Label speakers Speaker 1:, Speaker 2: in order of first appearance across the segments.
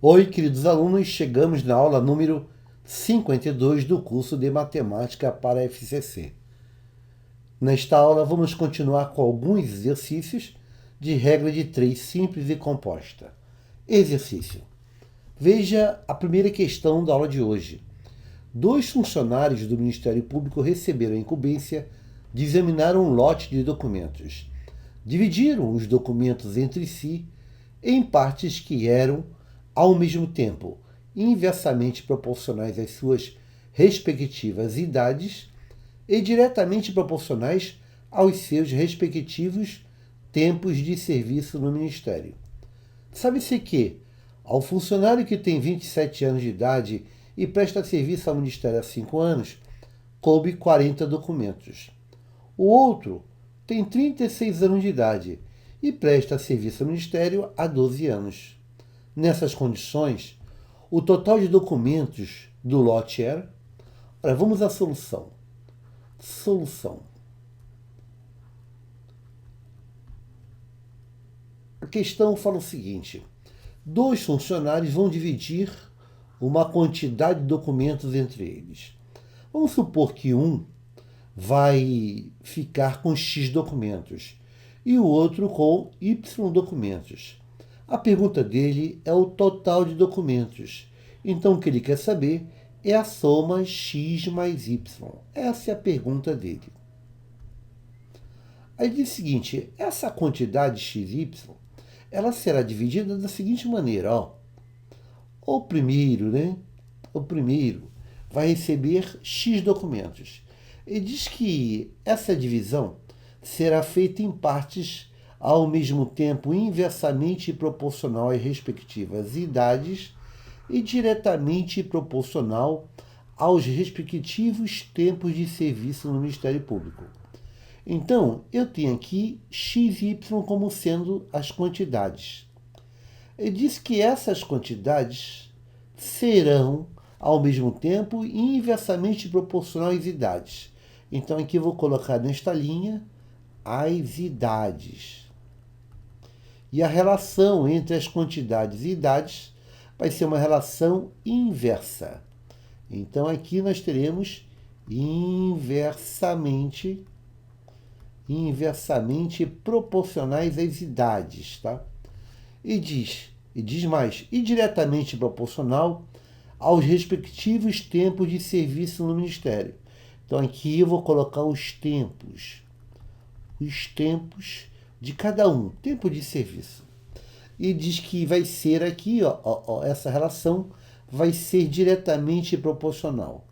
Speaker 1: Oi, queridos alunos, chegamos na aula número 52 do curso de Matemática para FCC. Nesta aula, vamos continuar com alguns exercícios de regra de 3 simples e composta. Exercício. Veja a primeira questão da aula de hoje. 2 funcionários do Ministério Público receberam a incumbência de examinar um lote de documentos. Dividiram os documentos entre si em partes que eram, ao mesmo tempo, inversamente proporcionais às suas respectivas idades e diretamente proporcionais aos seus respectivos tempos de serviço no Ministério. Sabe-se que, ao funcionário que tem 27 anos de idade e presta serviço ao Ministério há 5 anos, coube 40 documentos. O outro tem 36 anos de idade e presta serviço ao Ministério há 12 anos. Nessas condições, o total de documentos do lote era... Ora, vamos à solução. A questão fala o seguinte: 2 funcionários vão dividir uma quantidade de documentos entre eles. Vamos supor que um vai ficar com X documentos e o outro com Y documentos. A pergunta dele é o total de documentos. Então, o que ele quer saber é a soma X mais Y. Essa é a pergunta dele. Aí diz o seguinte: essa quantidade XY, ela será dividida da seguinte maneira, ó. O primeiro vai receber X documentos. E diz que essa divisão será feita em partes ao mesmo tempo inversamente proporcional às respectivas idades e diretamente proporcional aos respectivos tempos de serviço no Ministério Público. Então, eu tenho aqui x e y como sendo as quantidades. Ele diz que essas quantidades serão, ao mesmo tempo, inversamente proporcionais às idades. Então, aqui eu vou colocar nesta linha as idades. E a relação entre as quantidades e idades vai ser uma relação inversa. Então, aqui nós teremos inversamente proporcionais às idades, tá? E diz mais, e diretamente proporcional aos respectivos tempos de serviço no Ministério. Então, aqui eu vou colocar os tempos de cada um, tempo de serviço. E diz que vai ser aqui, essa relação vai ser diretamente proporcional.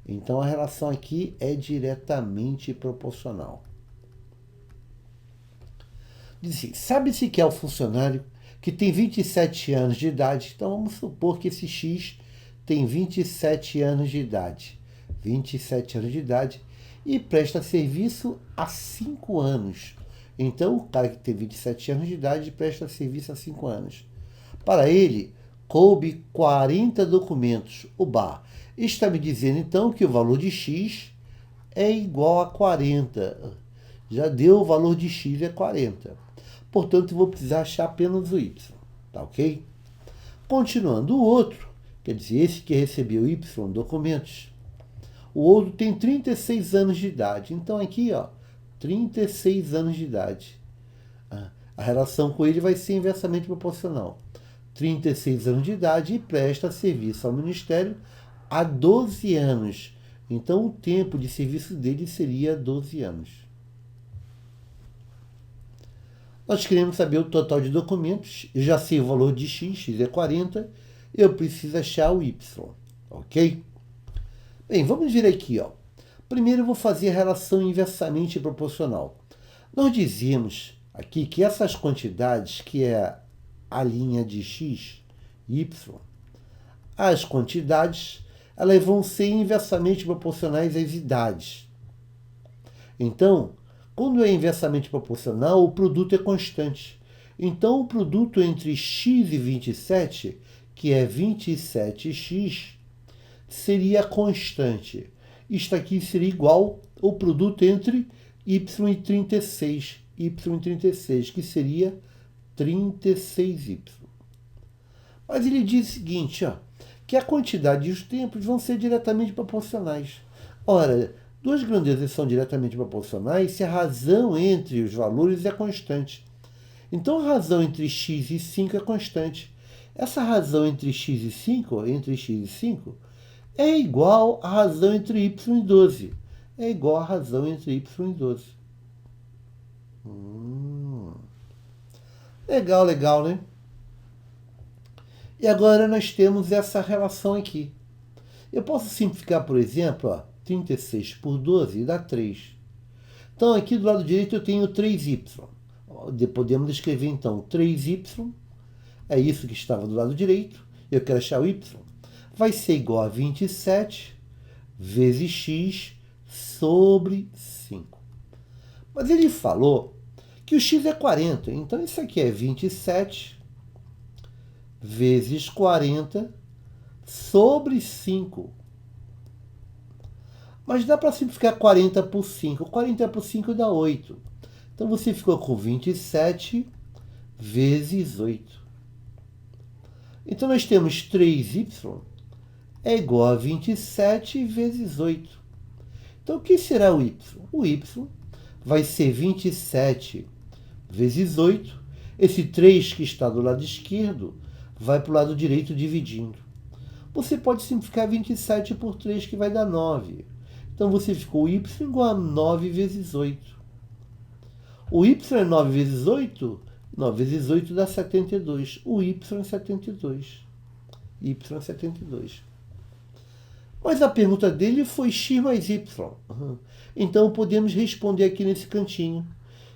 Speaker 1: Então, a relação aqui é diretamente proporcional. Diz assim, sabe-se que é o funcionário que tem 27 anos de idade. Então, vamos supor que esse X tem 27 anos de idade. 27 anos de idade e presta serviço há 5 anos. Então, o cara que tem 27 anos de idade presta serviço há 5 anos. Para ele, coube 40 documentos. Oba! Está me dizendo, então, que o valor de X é igual a 40. Já deu o valor de X é 40. Portanto, vou precisar achar apenas o Y. Tá ok? Continuando, o outro, quer dizer, esse que recebeu Y documentos, o outro tem 36 anos de idade. Então, aqui, 36 anos de idade. A relação com ele vai ser inversamente proporcional. 36 anos de idade e presta serviço ao Ministério há 12 anos. Então, o tempo de serviço dele seria 12 anos. Nós queremos saber o total de documentos. Eu já sei o valor de X é 40. Eu preciso achar o Y. Ok? Bem, vamos ver aqui, ó. Primeiro eu vou fazer a relação inversamente proporcional. Nós dizemos aqui que essas quantidades, que é a linha de X, Y, as quantidades, elas vão ser inversamente proporcionais às idades. Então, quando é inversamente proporcional, o produto é constante. Então, o produto entre X e 27, que é 27x, seria constante. Isto aqui seria igual ao produto entre y e 36, que seria 36y. Mas ele diz o seguinte, ó, que a quantidade e os tempos vão ser diretamente proporcionais. Ora, duas grandezas são diretamente proporcionais se a razão entre os valores é constante. Então a razão entre x e 5 é constante. Essa razão entre x e 5, é igual à razão entre y e 12. É igual à razão entre y e 12. Legal, legal, né? E agora nós temos essa relação aqui. Eu posso simplificar, por exemplo, ó, 36 por 12 dá 3. Então aqui do lado direito eu tenho 3y. Podemos escrever então 3y, é isso que estava do lado direito, eu quero achar o y, vai ser igual a 27 vezes x sobre 5. Mas ele falou que o x é 40, então isso aqui é 27 vezes 40 sobre 5. Mas dá para simplificar 40 por 5. 40 por 5 dá 8. Então você ficou com 27 vezes 8. Então nós temos 3y é igual a 27 vezes 8. Então o que será o y? O y vai ser 27 vezes 8. Esse 3 que está do lado esquerdo vai para o lado direito dividindo. Você pode simplificar 27 por 3, que vai dar 9. Então você ficou y igual a 9 vezes 8. O y é 9 vezes 8? 9 vezes 8 dá 72. O y é 72. Y é 72. Mas a pergunta dele foi x mais y. Então podemos responder aqui nesse cantinho.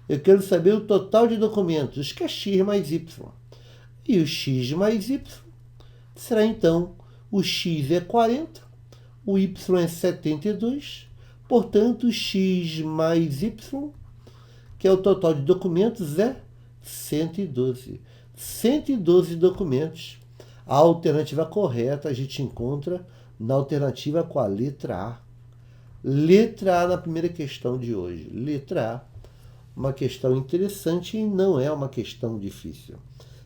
Speaker 1: Eu quero saber o total de documentos, que é x mais y. E o x mais y será então, o x é 40, o y é 72, portanto, x mais y, que é o total de documentos, é 112. 112 documentos. A alternativa correta a gente encontra na alternativa com a letra A. Letra A na primeira questão de hoje. Letra A, uma questão interessante e não é uma questão difícil.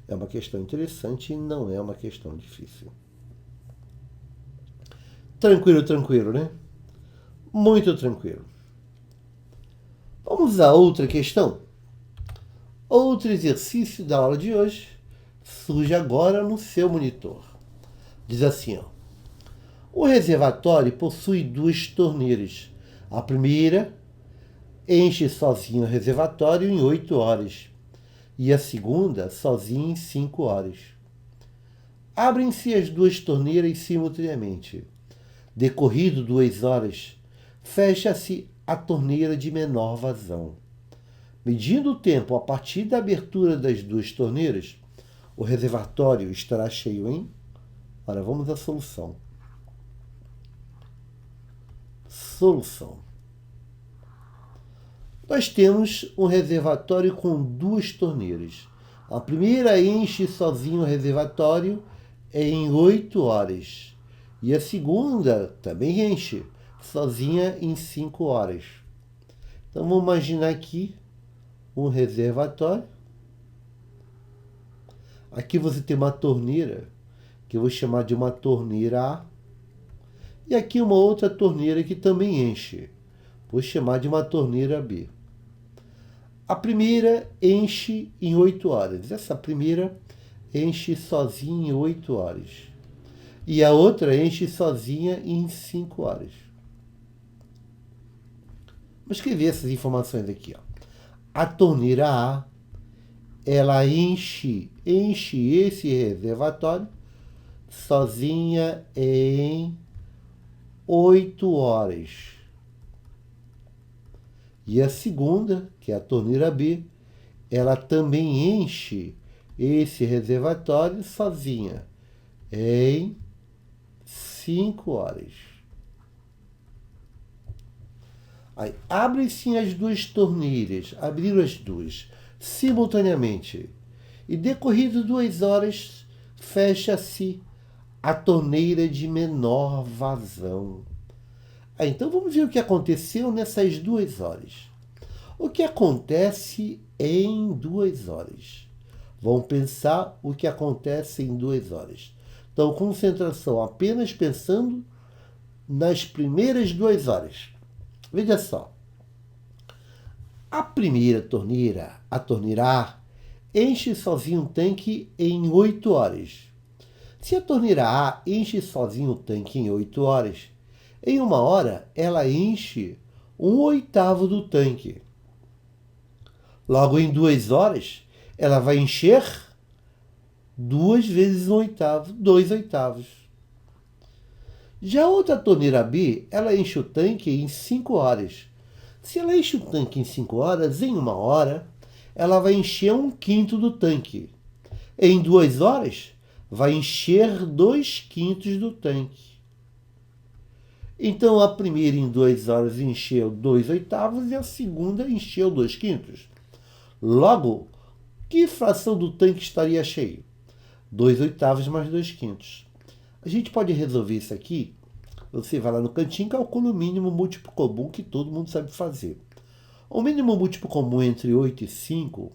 Speaker 1: É uma questão interessante e não é uma questão difícil. Tranquilo, tranquilo, né? Muito tranquilo. Vamos a outra questão? Outro exercício da aula de hoje surge agora no seu monitor. Diz assim, ó. O reservatório possui duas torneiras. A primeira enche sozinho o reservatório em 8 horas e a segunda sozinha em 5 horas. Abrem-se as duas torneiras simultaneamente. Decorrido 2 horas, fecha-se a torneira de menor vazão. Medindo o tempo a partir da abertura das duas torneiras, o reservatório estará cheio em... Ora, vamos à solução. Solução. Nós temos um reservatório com duas torneiras. A primeira enche sozinho o reservatório em 8 horas. E a segunda também enche, sozinha em 5 horas. Então vamos imaginar aqui um reservatório. Aqui você tem uma torneira, que eu vou chamar de uma torneira A. E aqui uma outra torneira que também enche. Vou chamar de uma torneira B. A primeira enche em 8 horas. Essa primeira enche sozinha em 8 horas. E a outra enche sozinha em 5 horas. Vamos escrever essas informações aqui, ó. A torneira A, ela enche esse reservatório sozinha em 8 horas. E a segunda, que é a torneira B, ela também enche esse reservatório sozinha em 5 horas. Aí, abrem-se as duas torneiras, abriram as duas simultaneamente. E decorrido 2 horas, fecha-se a torneira de menor vazão. Então vamos ver o que aconteceu nessas 2 horas. O que acontece em 2 horas? Vamos pensar o que acontece em 2 horas. Então, concentração apenas pensando nas primeiras 2 horas. Veja só. A primeira torneira, a torneira A, enche sozinho um tanque em 8 horas. Se a torneira A enche sozinho o tanque em 8 horas, em 1 hora ela enche 1/8 do tanque. Logo, em 2 horas, ela vai encher 2 vezes 1/8, 2/8. Já a outra torneira B, ela enche o tanque em 5 horas. Se ela enche o tanque em 5 horas, em 1 hora, ela vai encher 1/5 do tanque. Em 2 horas, vai encher 2/5 do tanque. Então, a primeira em 2 horas encheu 2/8 e a segunda encheu 2/5. Logo, que fração do tanque estaria cheio? 2/8 mais 2/5. A gente pode resolver isso aqui. Você vai lá no cantinho e calcula o mínimo múltiplo comum que todo mundo sabe fazer. O mínimo múltiplo comum entre 8 e 5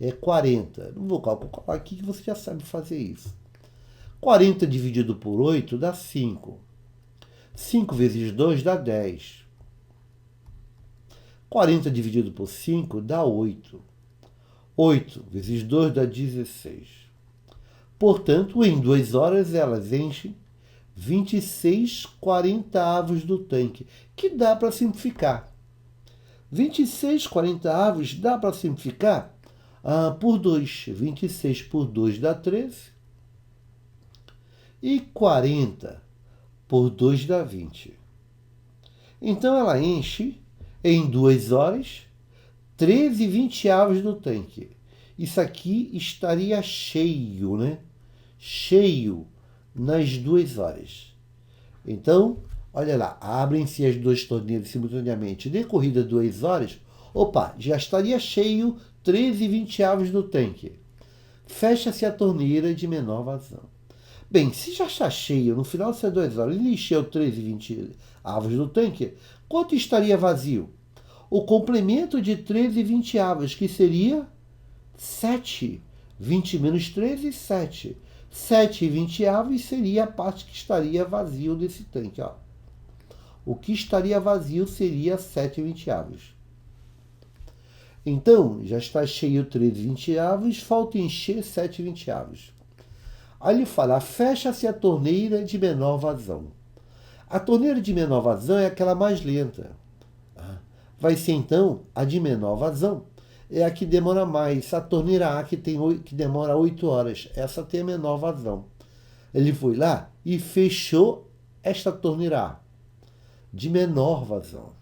Speaker 1: é 40. Não vou calcular aqui que você já sabe fazer isso. 40 dividido por 8 dá 5. 5 vezes 2 dá 10. 40 dividido por 5 dá 8. 8 vezes 2 dá 16. Portanto, em 2 horas elas enchem 26/40 do tanque, que dá para simplificar. 26/40 dá para simplificar por 2. 26 por 2 dá 13. E 40 por 2 dá 20. Então ela enche em 2 horas 13/20 do tanque. Isso aqui estaria cheio, né? Cheio nas 2 horas. Então, olha lá, abrem-se as 2 torneiras simultaneamente. Decorrida 2 horas, já estaria cheio 13/20 do tanque. Fecha-se a torneira de menor vazão. Bem, se já está cheio, no final dessas 2 horas, ele encheu 13/20 do tanque, quanto estaria vazio? O complemento de 13/20, que seria 7. 20 menos 13, 7. 7/20 seria a parte que estaria vazio desse tanque. Ó. O que estaria vazio seria 7/20. Então, já está cheio 13/20, falta encher 7/20. Aí ele fala, fecha-se a torneira de menor vazão. A torneira de menor vazão é aquela mais lenta. Vai ser, então, a de menor vazão. É a que demora mais. A torneira A que demora 8 horas. Essa tem a menor vazão. Ele foi lá e fechou esta torneira A de menor vazão.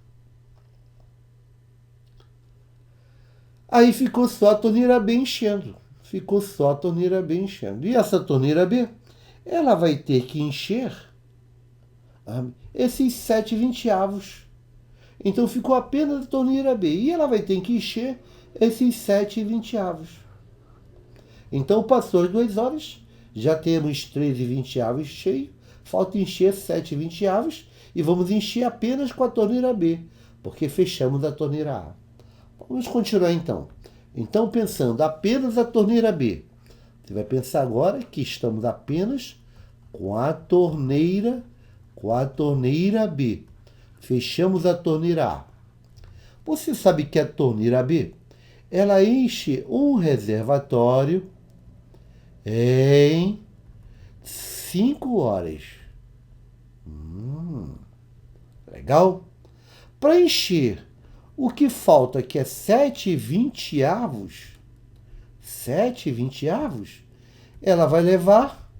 Speaker 1: Aí ficou só a torneira B enchendo. E essa torneira B, ela vai ter que encher esses 7/20. Então ficou apenas a torneira B. E ela vai ter que encher esses 7/20. Então passou as 2 horas, já temos 13/20 cheio, falta encher 7/20 e vamos encher apenas com a torneira B, porque fechamos a torneira A. Vamos continuar então. Então, pensando apenas a torneira B, você vai pensar agora que estamos apenas com a torneira B. Fechamos a torneira A. Você sabe que a torneira B, ela enche um reservatório em 5 horas. Legal? Para encher o que falta, que é 7/20, ela vai levar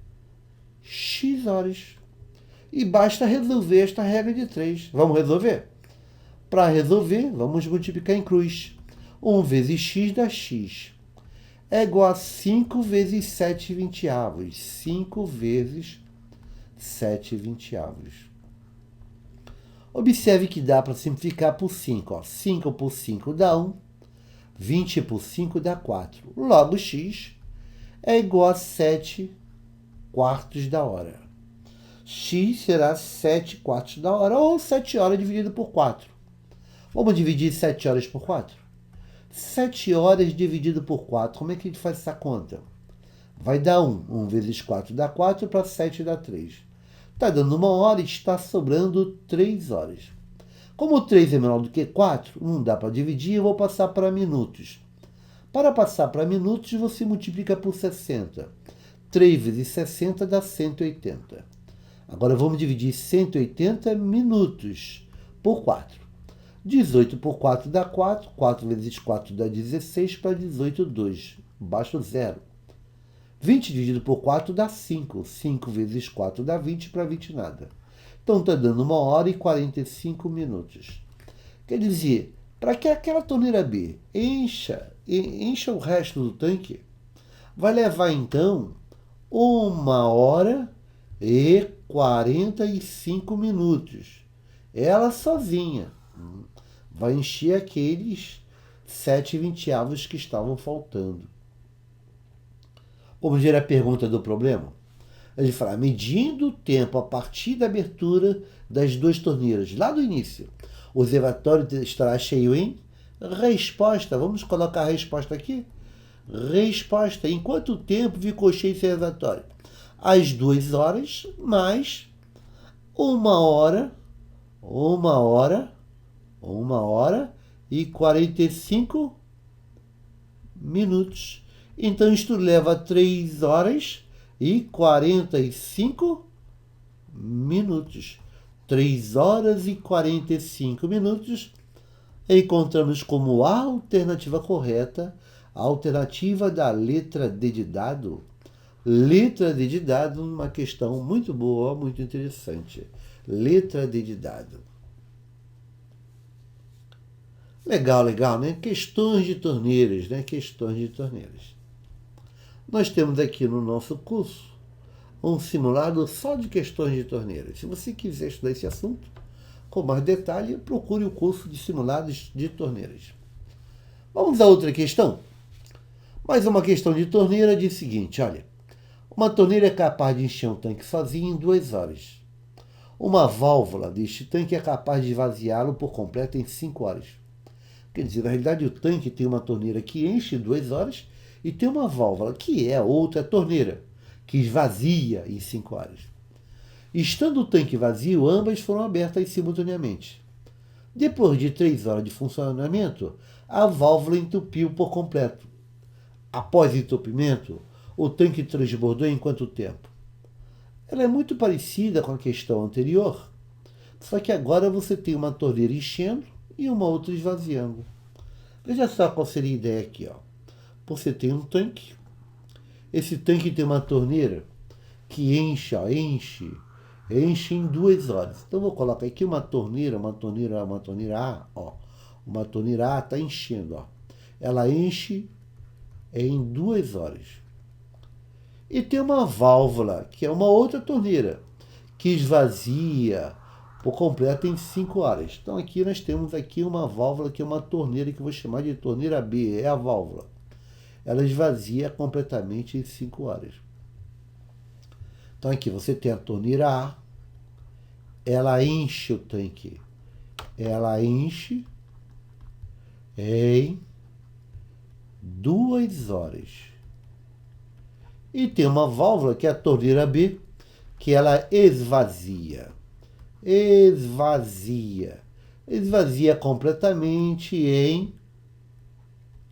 Speaker 1: X horas. E basta resolver esta regra de 3. Vamos resolver? Para resolver, vamos multiplicar em cruz. 1 vezes x dá x. É igual a 5 vezes 7/20. 5 vezes 7/20. Observe que dá para simplificar por 5. Ó. 5 por 5 dá 1. 20 por 5 dá 4. Logo, x é igual a 7/4 da hora. X será 7/4 da hora, ou 7 horas dividido por 4. Vamos dividir 7 horas por 4? 7 horas dividido por 4. Como é que a gente faz essa conta? Vai dar 1. 1 vezes 4 dá 4, para 7 dá 3. Está dando 1 hora e está sobrando 3 horas. Como 3 é menor do que 4, não dá para dividir, eu vou passar para minutos. Para passar para minutos, você multiplica por 60. 3 vezes 60 dá 180. Agora vamos dividir 180 minutos por 4. 18 por 4 dá 4. 4 vezes 4 dá 16, para 18, 2. Baixa o 0. 20 dividido por 4 dá 5. 5 vezes 4 dá 20, para 20 nada. Então está dando 1 hora e 45 minutos. Quer dizer, para que aquela torneira B encha o resto do tanque, vai levar então 1 hora e 45 minutos. Ela sozinha vai encher aqueles 7/20 que estavam faltando. Vamos ver a pergunta do problema? Ele fala, medindo o tempo a partir da abertura das 2 torneiras, lá do início, o reservatório estará cheio em? Resposta, vamos colocar a resposta aqui? Resposta, em quanto tempo ficou cheio esse reservatório? Às 2 horas, mais 1 hora e 45 minutos. Então, isto leva 3 horas e 45 minutos. 3 horas e 45 minutos. Encontramos como alternativa correta a alternativa da letra D de dado. Letra D de dado, uma questão muito boa, muito interessante. Letra D de dado. Legal, né? Questões de torneiras, né? Questões de torneiras. Nós temos aqui no nosso curso um simulado só de questões de torneiras. Se você quiser estudar esse assunto com mais detalhe, procure o curso de simulados de torneiras. Vamos a outra questão? Mais uma questão de torneira diz o seguinte, olha. Uma torneira é capaz de encher um tanque sozinha em 2 horas. Uma válvula deste tanque é capaz de esvaziá-lo por completo em 5 horas. Quer dizer, na realidade, o tanque tem uma torneira que enche em 2 horas e tem uma válvula, que é outra torneira, que esvazia em 5 horas. Estando o tanque vazio, ambas foram abertas simultaneamente. Depois de 3 horas de funcionamento, a válvula entupiu por completo. Após o entupimento, o tanque transbordou em quanto tempo? Ela é muito parecida com a questão anterior, só que agora você tem uma torneira enchendo e uma outra esvaziando. Veja só qual seria a ideia aqui. Ó. Você tem um tanque, esse tanque tem uma torneira que enche em 2 horas. Então, vou colocar aqui uma torneira A. Ó. Uma torneira A está enchendo. Ó. Ela enche em 2 horas. E tem uma válvula, que é uma outra torneira, que esvazia por completo em 5 horas. Então aqui nós temos aqui uma válvula, que é uma torneira, que eu vou chamar de torneira B, é a válvula. Ela esvazia completamente em 5 horas. Então aqui você tem a torneira A, ela enche o tanque. Ela enche em 2 horas. E tem uma válvula, que é a torneira B, que ela esvazia. Esvazia completamente em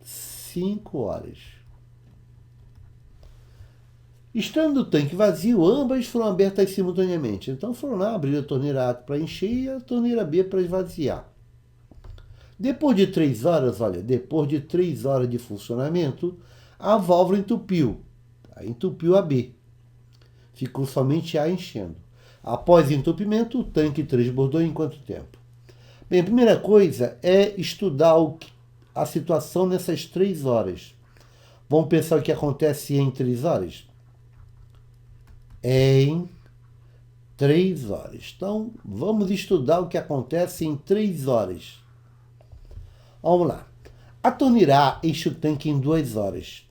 Speaker 1: 5 horas. Estando o tanque vazio, ambas foram abertas simultaneamente. Então foram lá abrir a torneira A para encher e a torneira B para esvaziar. Depois de 3 horas, depois de 3 horas de funcionamento, a válvula entupiu. Entupiu a B. Ficou somente A enchendo. Após o entupimento, o tanque transbordou em quanto tempo? Bem, a primeira coisa é estudar a situação nessas 3 horas. Vamos pensar o que acontece em 3 horas? Em 3 horas. Então, vamos estudar o que acontece em 3 horas. Vamos lá. A torneira A enche o tanque em 2 horas.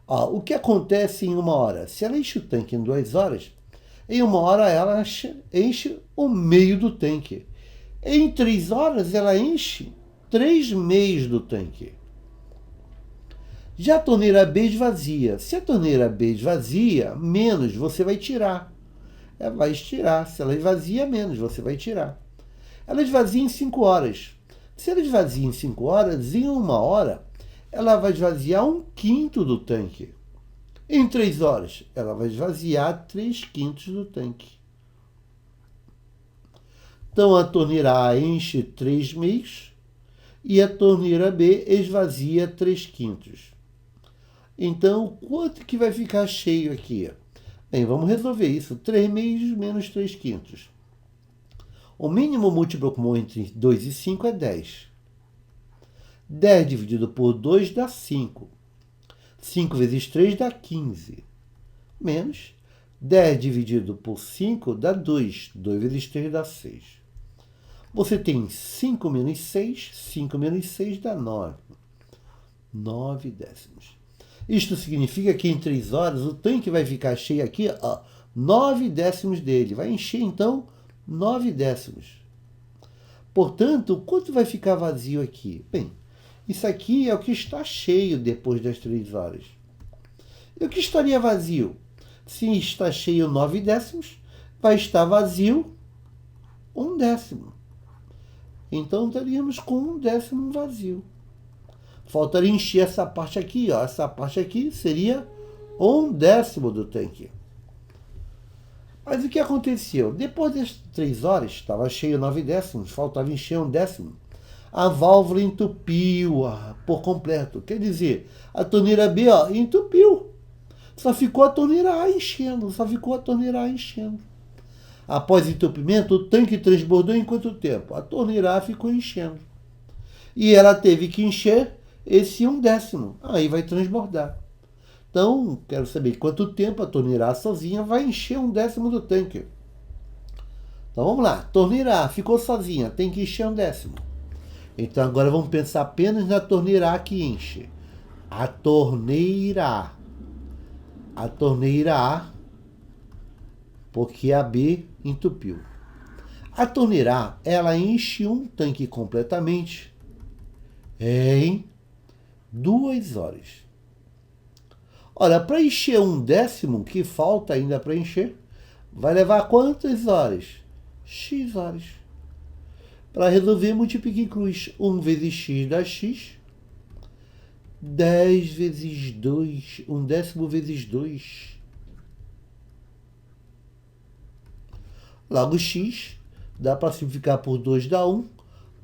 Speaker 1: O que acontece em 1 hora? Se ela enche o tanque em 2 horas, em 1 hora ela enche o meio do tanque. Em 3 horas ela enche 3 meios do tanque. Já a torneira B esvazia. Se a torneira B esvazia, menos você vai tirar. Ela vai tirar. Se ela esvazia, menos você vai tirar. Ela esvazia em 5 horas. Se ela esvazia em 5 horas, em 1 hora, ela vai esvaziar 1/5 do tanque. Em 3 horas, ela vai esvaziar 3/5 do tanque. Então, a torneira A enche 3/2 e a torneira B esvazia 3/5. Então, quanto que vai ficar cheio aqui? Bem, vamos resolver isso. 3/2 menos 3/5. O mínimo múltiplo comum entre 2 e 5 é 10. 10 dividido por 2 dá 5. 5 vezes 3 dá 15. Menos 10 dividido por 5 dá 2. 2 vezes 3 dá 6. Você tem 5 menos 6. 5 menos 6 dá 9. 9 décimos. Isto significa que em 3 horas o tanque vai ficar cheio aqui, 9 décimos dele. Vai encher, então, 9 décimos. Portanto, quanto vai ficar vazio aqui? Bem, isso aqui é o que está cheio depois das 3 horas. E o que estaria vazio? Se está cheio 9 décimos, vai estar vazio 1 décimo. Então, estaríamos com 1 décimo vazio. Faltaria encher essa parte aqui, ó. Essa parte aqui seria 1 décimo do tanque. Mas o que aconteceu? Depois das 3 horas, estava cheio 9 décimos, faltava encher 1 décimo. A válvula entupiu por completo. Quer dizer, a torneira B entupiu. Só ficou a torneira A enchendo. Após entupimento, o tanque transbordou em quanto tempo? A torneira A ficou enchendo. E ela teve que encher esse 1 décimo. Aí vai transbordar. Então, quero saber quanto tempo a torneira A sozinha vai encher 1 décimo do tanque. Então, vamos lá. Torneira A ficou sozinha, tem que encher 1 décimo. Então, agora vamos pensar apenas na torneira A que enche. A torneira A, porque a B entupiu. A torneira A, ela enche um tanque completamente em 2 horas. Olha, para encher 1 décimo, que falta ainda para encher, vai levar quantas horas? X horas. Para resolver, multiplique e cruz. 1 vezes x dá x. 10 vezes 2. 1 décimo vezes 2. Logo, x dá para simplificar por 2 dá 1.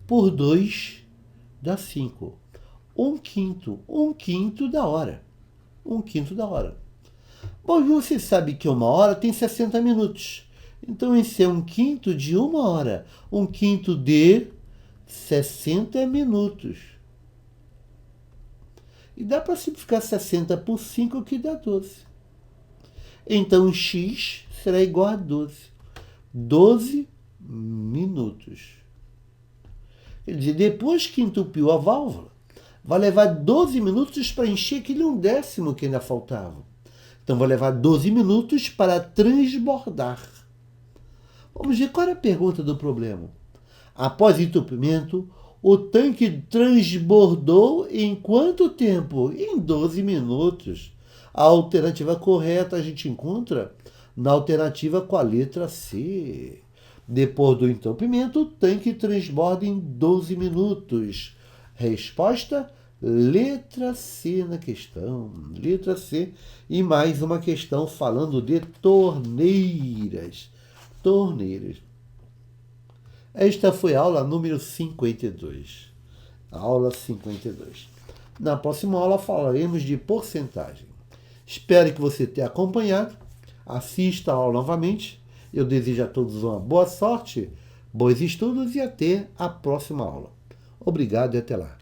Speaker 1: Por 2 dá 5. 1/5. 1/5 da hora. 1/5 da hora. Bom, você sabe que 1 hora tem 60 minutos. Então, esse é 1/5 de 1 hora. 1/5 de 60 minutos. E dá para simplificar 60 por 5, que dá 12. Então, x será igual a 12. 12 minutos. Quer dizer, depois que entupiu a válvula, vai levar 12 minutos para encher aquele 1 décimo que ainda faltava. Então, vai levar 12 minutos para transbordar. Vamos ver qual é a pergunta do problema. Após entupimento, o tanque transbordou em quanto tempo? Em 12 minutos. A alternativa correta a gente encontra na alternativa com a letra C. Depois do entupimento, o tanque transborda em 12 minutos. Resposta, letra C na questão. Letra C. E mais uma questão falando de torneiras. Esta foi a aula número 52. Aula 52. Na próxima aula falaremos de porcentagem. Espero que você tenha acompanhado. Assista a aula novamente. Eu desejo a todos uma boa sorte, bons estudos e até a próxima aula. Obrigado e até lá.